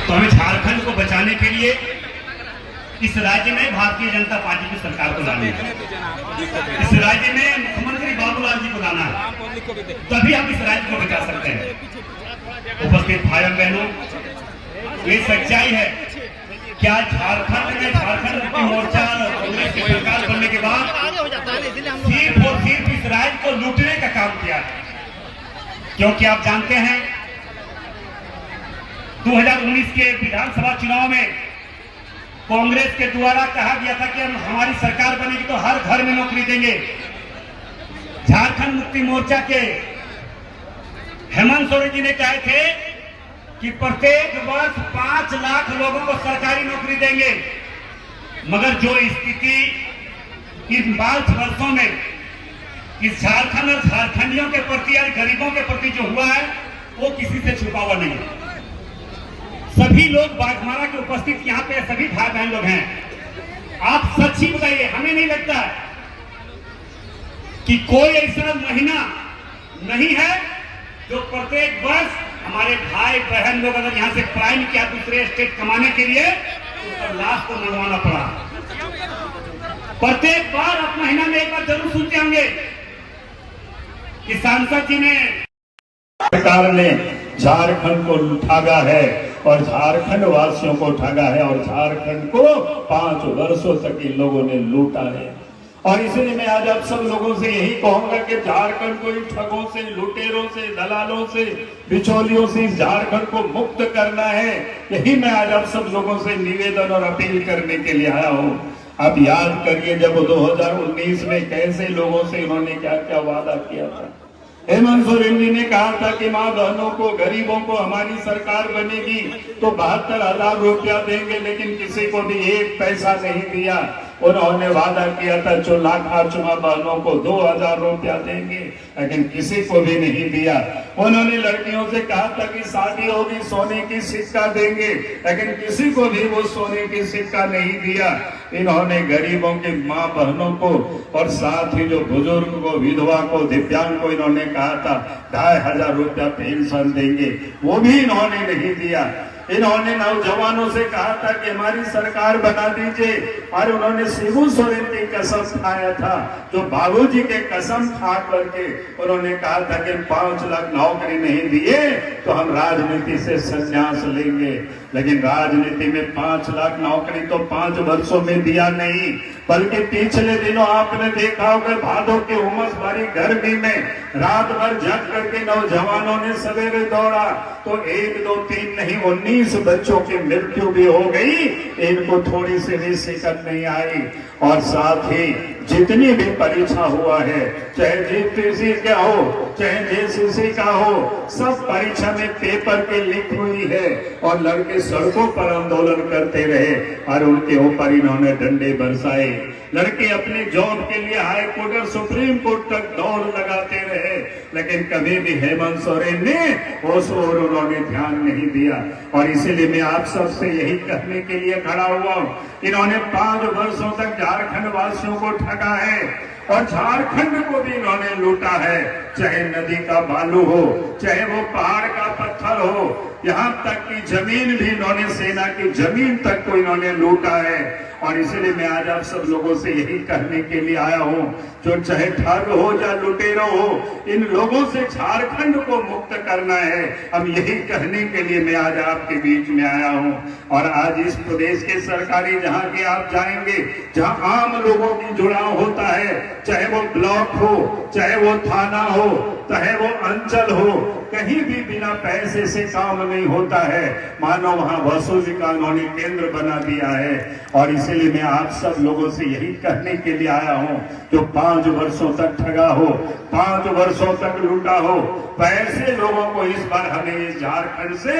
तो हमें झारखंड को बचाने के लिए इस राज्य में भारतीय जनता पार्टी की सरकार को लानी है। इस राज्य में मुख्यमंत्री बाबूलाल जी को लाना है, तभी हम इस राज्य को बचा सकते हैं। उपस्थित भाइयों बहनों, ये सच्चाई है। क्या झारखंड में झारखंड मुक्ति मोर्चा कांग्रेस की सरकार बनने के बाद सिर्फ और सिर्फ इस राज्य को लूटने का काम किया है? क्योंकि आप जानते हैं 2019 के विधानसभा चुनाव में कांग्रेस के द्वारा कहा गया था कि हम हमारी सरकार बनेगी तो हर घर में नौकरी देंगे। झारखंड मुक्ति मोर्चा के हेमंत सोरेन जी ने कहे थे कि प्रत्येक वर्ष 5 लाख लोगों को सरकारी नौकरी देंगे, मगर जो स्थिति इन 5 वर्षों में इस झारखंड और झारखंडियों के प्रति और गरीबों के प्रति जो हुआ है वो किसी से छुपा हुआ नहीं है। सभी लोग बाघमारा के उपस्थित यहाँ पे सभी भाई बहन लोग हैं। आप सच ही बताइए, हमें नहीं लगता कि कोई ऐसा महीना नहीं है जो प्रत्येक वर्ष हमारे भाई बहन लोग अगर यहाँ से क्राइम किया दूसरे स्टेट कमाने के लिए तो लाश को मंगवाना पड़ा। प्रत्येक बार आप महीना में एक बार जरूर सुनते होंगे कि सांसद जी ने सरकार ने झारखंड को ठगा है और झारखंड वासियों को ठगा है और झारखंड को 5 वर्षों तक इन लोगों ने लूटा है। और इसलिए मैं आज आप सब लोगों से यही कहूंगा कि झारखंड को इन ठगों से, लुटेरों से, दलालों से, बिचौलियों से इस झारखंड को मुक्त करना है। यही मैं आज आप सब लोगों से निवेदन और अपील करने के लिए आया हूँ। आप याद करिए जब 2019 में कैसे लोगों से इन्होंने क्या क्या वादा किया था। हेमंत सोरेन जी ने कहा था कि माँ बहनों को, गरीबों को हमारी सरकार बनेगी तो 72,000 रुपया देंगे, लेकिन किसी को भी 1 पैसा नहीं दिया। उन्होंने वादा किया था जो लाभार्थी माँ बहनों को 2,000 रुपया देंगे, लेकिन किसी को भी नहीं दिया। उन्होंने लड़कियों से कहा था कि शादी होगी सोने की सिक्का देंगे, लेकिन किसी को भी वो सोने की सिक्का नहीं दिया। इन्होंने गरीबों की माँ बहनों को और साथ ही जो बुजुर्ग को, विधवा को, दिव्यांग को इन्होंने कहा था 2,500 रुपया पेंशन देंगे, वो भी इन्होंने नहीं दिया। इन्होंने नौजवानों से कहा था कि हमारी सरकार बना दीजिए, और उन्होंने शिबू सोरेन की कसम खाया था, जो बाबूजी के कसम खा करके उन्होंने कहा था कि 5 लाख नौकरी नहीं दिए तो हम राजनीति से संन्यास लेंगे। लेकिन राजनीति में 5 लाख नौकरी तो 5 वर्षों में दिया नहीं, बल्कि पिछले दिनों आपने देखा होगा भादों की उमस भरी गर्मी में रात भर जग करके नौजवानों ने सवेरे दौड़ा तो 1, 2, 3 नहीं 19 बच्चों की मृत्यु भी हो गई। इनको थोड़ी सी भी शिकत नहीं आई। और साथ ही जितनी भी परीक्षा हुआ है, चाहे जीपीसी का हो, चाहे जेसीसी का हो, सब परीक्षा में पेपर के लीक हुई है और लड़के सड़कों पर आंदोलन करते रहे और उनके ऊपर इन्होंने डंडे बरसाए। लड़के अपने जॉब के लिए हाई कोर्ट और सुप्रीम कोर्ट तक दौड़ लगाते रहे, लेकिन कभी भी हेमंत सोरेन ने उस ओर उन्होंने ध्यान नहीं दिया। और इसीलिए मैं आप सबसे यही कहने के लिए खड़ा हुआ हूँ, इन्होंने 5 वर्षों तक झारखंड वासियों को ठगा है और झारखंड को भी इन्होंने लूटा है। चाहे नदी का बालू हो, चाहे वो पहाड़ का पत्थर हो, यहाँ तक की जमीन भी इन्होंने, सेना की जमीन तक को इन्होंने लूटा है। और इसलिए मैं आज आप सब लोगों से यही कहने के लिए आया हूँ, जो चाहे ठग हो या लुटेरो हो, इन लोगों से झारखंड को मुक्त करना है। हम यही कहने के लिए मैं आज आपके बीच में आया हूँ। और आज इस प्रदेश के सरकारी जहाँ के आप जाएंगे, जहाँ आम लोगों की जुड़ाव होता है, चाहे वो ब्लॉक हो, चाहे वो थाना हो, चाहे वो अंचल हो, कहीं भी बिना पैसे से काम नहीं होता है। मानो वहां वसूली का उन्होंने केंद्र बना दिया है। और इसीलिए मैं आप सब लोगों से यही कहने के लिए आया हूं, जो 5 वर्षों तक ठगा हो, 5 वर्षों तक लूटा हो, पैसे लोगों को इस बार हमें इस झारखंड से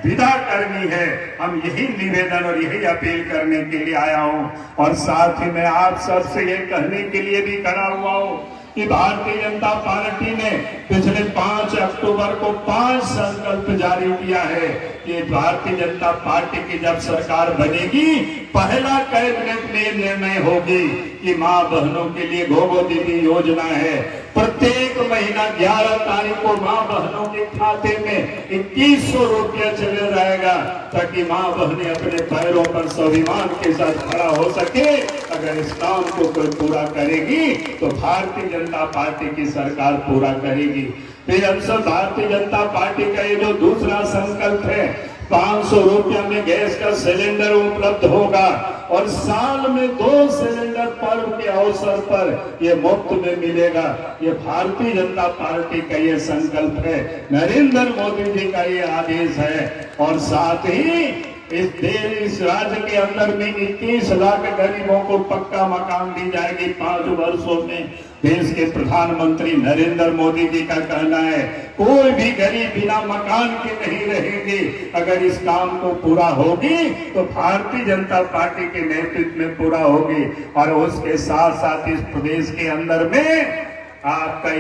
विदा करनी है। हम यही निवेदन और यही अपील करने के लिए आया हूं। और साथ ही मैं आप सबसे ये कहने के लिए भी खड़ा हुआ हूं कि भारतीय जनता पार्टी ने पिछले 5 अक्टूबर को 5 संकल्प जारी किया है कि भारतीय जनता पार्टी की जब सरकार बनेगी, पहला कैबिनेट में निर्णय होगी कि माँ बहनों के लिए गोगो दीदी योजना है। प्रत्येक महीना 11 तारीख को माँ बहनों के खाते में 2100 रुपया चले जाएगा। ताकि माँ बहनें अपने पैरों पर स्वाभिमान के साथ खड़ा हो सके। अगर इस काम को कोई पूरा करेगी तो भारतीय जनता पार्टी की सरकार पूरा करेगी। फिर हम सब भारतीय जनता पार्टी का ये जो दूसरा संकल्प है, 500 रुपया में गैस का सिलेंडर उपलब्ध होगा और साल में 2 सिलेंडर पर्व के अवसर पर ये मुफ्त में मिलेगा। ये भारतीय जनता पार्टी का ये संकल्प है, नरेंद्र मोदी जी का ये आदेश है। और साथ ही इस राज्य के अंदर में 21 लाख गरीबों को पक्का मकान दी जाएगी 5 वर्षों में। देश के प्रधानमंत्री नरेंद्र मोदी जी का कहना है कोई भी गरीब बिना मकान के नहीं रहेंगे। अगर इस काम को पूरा होगी तो भारतीय जनता पार्टी के नेतृत्व में पूरा होगी। और उसके साथ साथ इस प्रदेश के अंदर में आपका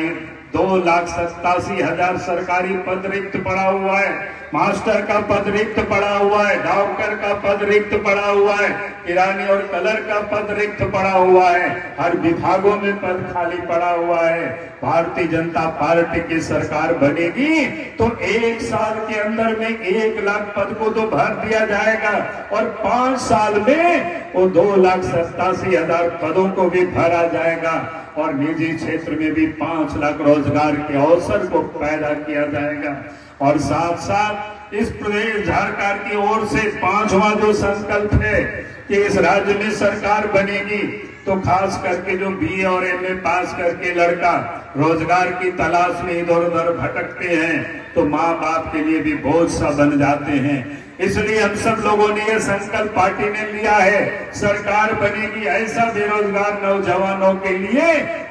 2,87,000 सरकारी पद रिक्त पड़ा हुआ है, मास्टर का पद रिक्त पड़ा हुआ है, डॉक्टर का पद रिक्त पड़ा हुआ है, किरानी और कलर का पद रिक्त पड़ा हुआ है, हर विभागों में पद खाली पड़ा हुआ है। भारतीय जनता पार्टी की सरकार बनेगी तो 1 साल के अंदर में 1 लाख पद को तो भर दिया जाएगा और 5 साल में वो 2,87,000 पदों को भी भरा जाएगा और निजी क्षेत्र में भी 5 लाख रोजगार के अवसर को पैदा किया जाएगा। और साथ साथ इस प्रदेश झारखंड की ओर से 5वां जो संकल्प है कि इस राज्य में सरकार बनेगी तो खास करके जो BA और MA पास करके लड़का रोजगार की तलाश में इधर उधर भटकते हैं तो माँ बाप के लिए भी बोझ सा बन जाते हैं। इसलिए हम सब लोगों ने यह संकल्प पार्टी ने लिया है, सरकार बनेगी ऐसा बेरोजगार नौजवानों के लिए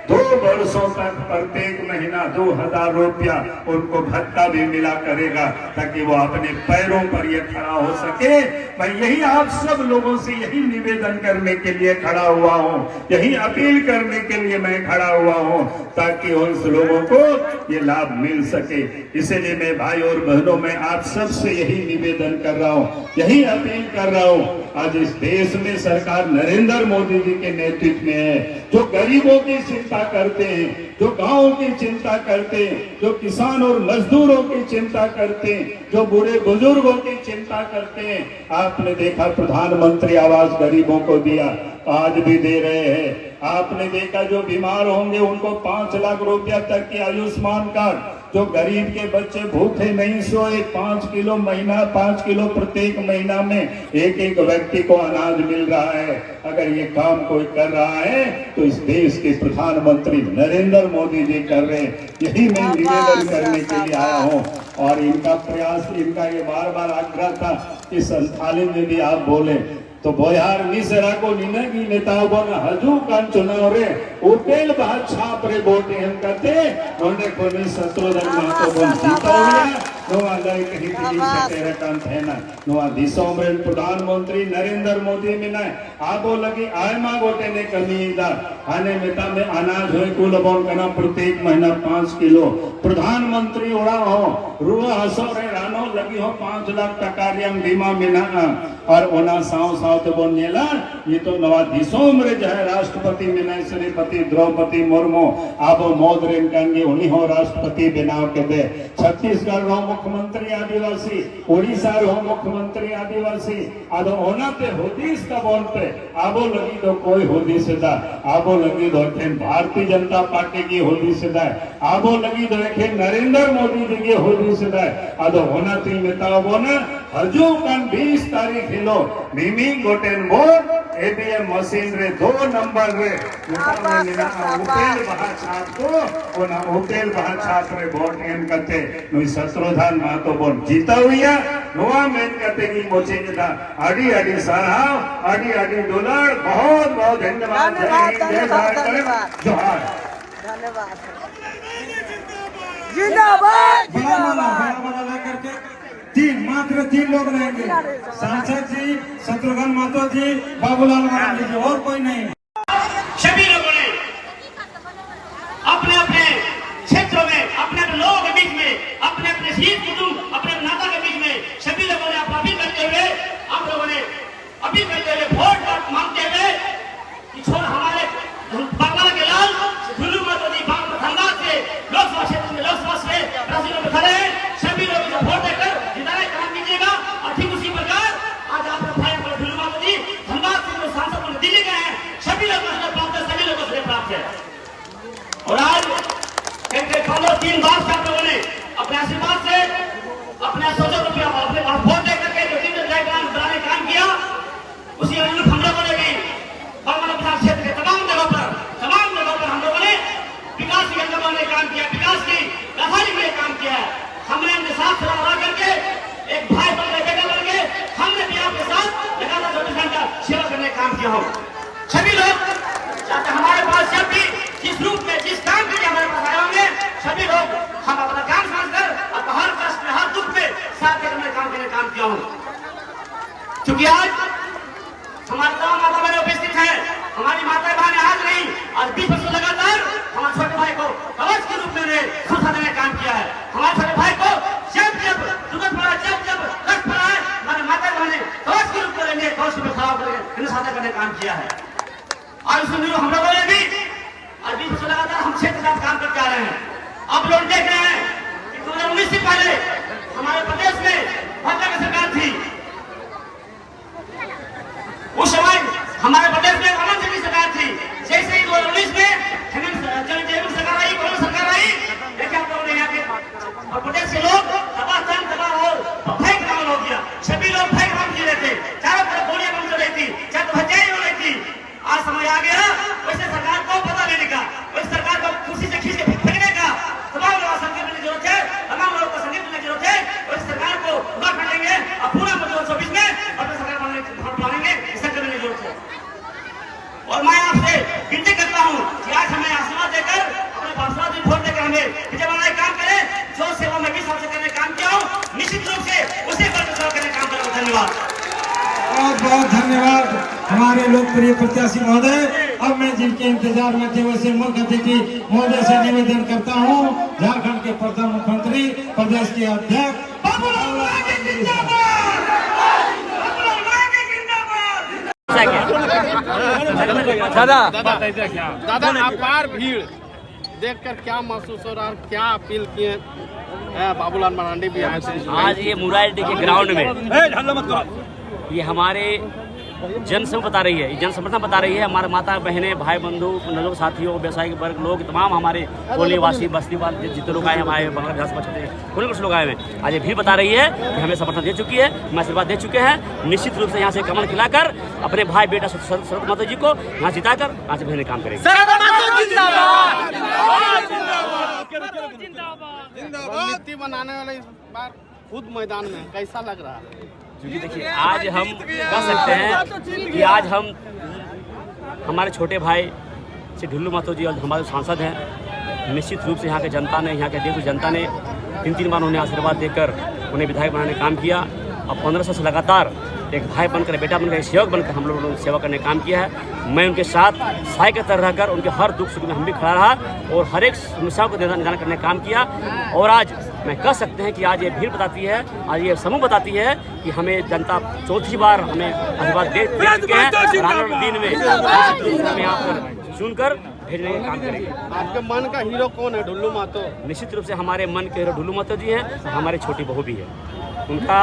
2 वर्षों तक प्रत्येक महीना 2,000 रुपया उनको भत्ता भी मिला करेगा ताकि वो अपने पैरों पर ये खड़ा हो सके। मैं यही आप सब लोगों से यही निवेदन करने के लिए खड़ा हुआ हूँ, यही अपील करने के लिए मैं खड़ा हुआ हूँ ताकि उन लोगों को ये लाभ मिल सके। इसलिए मैं भाई और बहनों में आप सब से यही निवेदन कर रहा हूँ, यही अपील कर रहा हूँ। आज इस देश में सरकार नरेंद्र मोदी जी के नेतृत्व में है, जो गरीबों की चिंता करते हैं, जो गांवों की चिंता करते हैं, जो किसान और मजदूरों की चिंता करते हैं, जो बूढ़े बुजुर्गों की चिंता करते हैं। आपने देखा प्रधानमंत्री आवास गरीबों को दिया, आज भी दे रहे हैं। आपने देखा जो बीमार होंगे उनको 5 लाख रुपया तक की आयुष्मान कार्ड, जो गरीब के बच्चे भूखे नहीं सोए 5 किलो महीना 5 किलो प्रत्येक महीना में एक व्यक्ति को अनाज मिल रहा है। अगर ये काम कोई कर रहा है तो इस देश के प्रधानमंत्री नरेंद्र मोदी जी कर रहे हैं। यही मैं निवेदन करने के लिए आया हूँ और इनका प्रयास, इनका ये बार बार आग्रह था कि संथाली में भी आप बोले तो बोयार निसरा को निनगी नेताओं ने हजू कान चुनाव रे उपेल बात छाप रे बोटे हम करते नोंडे को नहीं शत्रुधन महतो बोल जीता हुआ नोआ लय कहीं भी तेरा काम है ना नोआ दिसों में प्रधानमंत्री नरेंद्र मोदी में ना आगो लगी आय मा गोटे ने कमी दा आने मेता में अनाज होए कुल बोन करना प्रत्येक महीना 5 किलो प्रधानमंत्री उड़ा हो रुआ हसो रे रानो लगी हो 5 लाख टका रियम बीमा मिना और ओना साव साव तो बोनेला ये तो नवा दिसों में जय राष्ट्रपति में श्रीमती द्रौपदी मुर्मू आबो मोदरेन कांगे उन्हीं हो राष्ट्रपति बनाव के दे छत्तीसगढ़ रो मुख्यमंत्री आदिवासी ओडिशा रो मुख्यमंत्री आदिवासी आदो होना पे होदीस का बोन पे आबो लगी तो कोई होदी सेदा आबो लगी तो भारतीय जनता पार्टी की होदी सेदा आबो लगी तो नरेंद्र मोदी जी की होदी सेदा आदो होना ती नेता बोना हजू कान 20 तारीख हिलो मिमी गोटेन बोर्ड ATM मशीन रे 2 नंबर रे उपेल बहा छाप को ओना उपेल बहा छाप रे वोट एम करते नुई शत्रुधन महतो बोन जीता हुआ नोआ मेन करते की मोचे था आडी आडी सराव आडी आडी डॉलर बहुत बहुत धन्यवाद जय भारत जोहार धन्यवाद जिंदाबाद जिंदाबाद करके मात्र 3 लोग रहेंगे, सांसद जी, शत्रुघ्न महतो जी, बाबूलाल मरांडी जी, और कोई नहीं। सभी लोगों ने अपने अपने क्षेत्रों में अपने अपने लोगों के बीच में अपने अपने शीत कुटुंब अपने नाता के बीच में सभी लोगों ने अपील करते हुए आप लोगों ने अपील करते हुए वोट मांगते हुए कि छोड़ हमारे बाबा के लाल झुलू महतो जी धनबाद से लोकसभा क्षेत्र में लोकसभा से राजनीति में खड़े हैं। सभी लोग वोट देकर जिताने काम कीजिएगा और ठीक उसी पर किया हूँ। सभी लोग चाहते हमारे पास जब भी जिस रूप में जिस काम के लिए हमारे पास आए होंगे, सभी लोग हम अपना काम समझकर और हर कष्ट में हर दुख में साथ देकर मैं काम करने काम किया हूँ। क्योंकि आज हमारे तमाम माता बहनें उपस्थित हैं, हमारी माता बहनें आज नहीं, आज 20 वर्षों लगातार हमारे छोटे भाई को कवच के रूप में सुरक्षा देने का काम किया है। हमारे छोटे भाई को जब जब जरूरत पड़ा, जब जब कष्ट पड़ा है, हमारे माता बहनें कवच के रूप में रहेंगे, कवच में खड़ा होकर हिंसा करने का काम किया है। और उसमें हम लोगों ने भी आज 20 वर्षों लगातार हम क्षेत्र के साथ काम करके आ रहे हैं। अब लोग देख रहे हैं कि 2019 से पहले हमारे प्रदेश में भाजपा की सरकार थी। उस समय हमारे प्रदेश में अमन सिंह की सरकार थी। जैसे ही 2019 में हेमंत सरकार आई, कांग्रेस सरकार आई, देखिए आप लोगों ने यहाँ के प्रदेश के लोग दबा और भय का माहौल हो गया। सभी लोग भय का माहौल जी रहे थे, चारों तरफ गोलियां बंद हो रही थी, चाहे तो हत्याएं हो रही थी। आज समय आ गया वैसे सरकार को पता लेने का, वैसे सरकार को कुर्सी से खींच के फेंकने का। तमाम लोग संगठन की जरूरत है, तमाम लोगों को संगठन की जरूरत है। वैसे सरकार को पूरा कर लेंगे और पूरा 2024 में अपने सरकार बनाएंगे, इसका करने की जरूरत है। और मैं आपसे विनती करता हूँ कि आज हमें आशीर्वाद देकर अपने आशीर्वाद वोट देकर हमें विजय बनाने का काम करें। जो सेवा में 20 साल से करने काम किया हूँ, निश्चित रूप से उसी पर सेवा करने काम करूँगा। धन्यवाद, बहुत बहुत धन्यवाद हमारे लोकप्रिय प्रत्याशी महोदय। अब मैं जिनके इंतजार में थे वैसे मुख्य अतिथि महोदय से निवेदन करता हूँ, झारखंड के प्रथम मुख्यमंत्री, प्रदेश के अध्यक्ष दादा अपार भीड़ देखकर क्या महसूस हो रहा है, क्या अपील किए बाबूलाल मरांडी भी आए थे आज ये मुरारी के ग्राउंड में ये हमारे जनसमर्थन बता रही है, ये जनसमर्थन बता रही है। हमारे माता बहनें, भाई बंधु, लोग, साथियों, व्यवसायिक वर्ग लोग, तमाम हमारे कोली वासी, बस्ती वाले जितने लोग आए हैं, हमारे बांग्लादेश बच्चे कुछ लोग आए हैं। आज ये भीड़ बता रही है कि हमें समर्थन दे चुकी है, हमें आशीर्वाद दे चुके हैं। निश्चित रूप से यहाँ से कमल खिलाकर अपने भाई बेटा शरद माता जी को यहाँ जिताकर यहाँ से भेजने काम करेंगे। रणनीति बनाने वाले इस बार खुद मैदान में कैसा लग रहा है? देखिए, आज हम कह सकते हैं कि आज हम हमारे छोटे भाई श्री ढुल्लू महतो जी और हमारे सांसद हैं। निश्चित रूप से यहाँ के जनता ने, यहाँ के देश की जनता ने 3 बार उन्हें आशीर्वाद देकर उन्हें विधायक बनाने का काम किया। अब 15 साल से लगातार एक भाई बनकर, बेटा बनकर, एक सेवक बनकर हम लोगों ने सेवा करने का काम किया है। मैं उनके साथ सहाय के तरह रहकर उनके हर दुख सुख में हम भी खड़ा रहा और हर एक समस्याओं को निदान करने का काम किया। और आज मैं कह सकते हैं कि आज ये भीड़ बताती है, आज ये समूह बताती है कि हमें जनता 4थी बार हमें आशीर्वाद दे चुके हैं। और आने वाले दिन में हमें यहाँ पर चुनकर भेजने का काम करेंगे। आपके मन का हीरो कौन है? ढुल्लू महतो। निश्चित रूप से हमारे मन के हीरो ढुल्लू महतो जी हैं, हमारी छोटी बहू भी है। उनका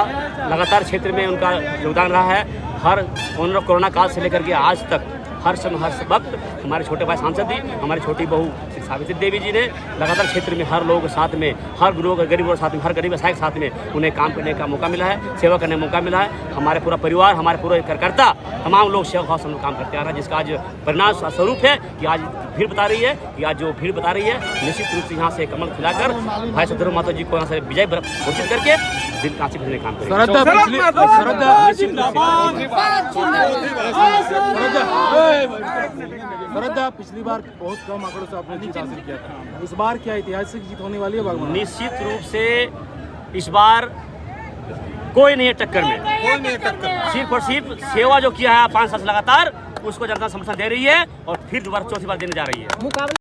लगातार क्षेत्र में उनका योगदान रहा है। हर कोरोना काल से लेकर के आज तक हर समय हर वक्त हमारे छोटे भाई सांसद जी, हमारी छोटी बहू श्री सावित्री देवी जी ने लगातार क्षेत्र में हर लोगों के साथ में, हर लोग गरीबों के साथ में, हर गरीब व्यवसाय के साथ में उन्हें काम करने का मौका मिला है, सेवा करने का मौका मिला है। हमारे पूरा परिवार, हमारे पूरे कार्यकर्ता, तमाम लोग सेवा भाव से काम करते आ रहे हैं, जिसका आज परिणाम स्वरूप है कि आज भीड़ बता रही है कि आज जो भीड़ बता रही है निश्चित रूप से यहाँ से कमल खिलाकर भाई सदर माता जी को यहाँ से विजय घोषित करके दिल कांची भेजने का काम श्रद्धा पिछली बार बहुत कम आंकड़ों से आपने जीत हासिल किया था, इस बार क्या ऐतिहासिक जीत होने वाली है बागवान? निश्चित रूप से इस बार कोई नहीं है टक्कर में, सिर्फ और सिर्फ सेवा जो किया है 5 साल लगातार उसको जनता समर्थन दे रही है और फिर दोबारा 4थी बार देने जा रही है।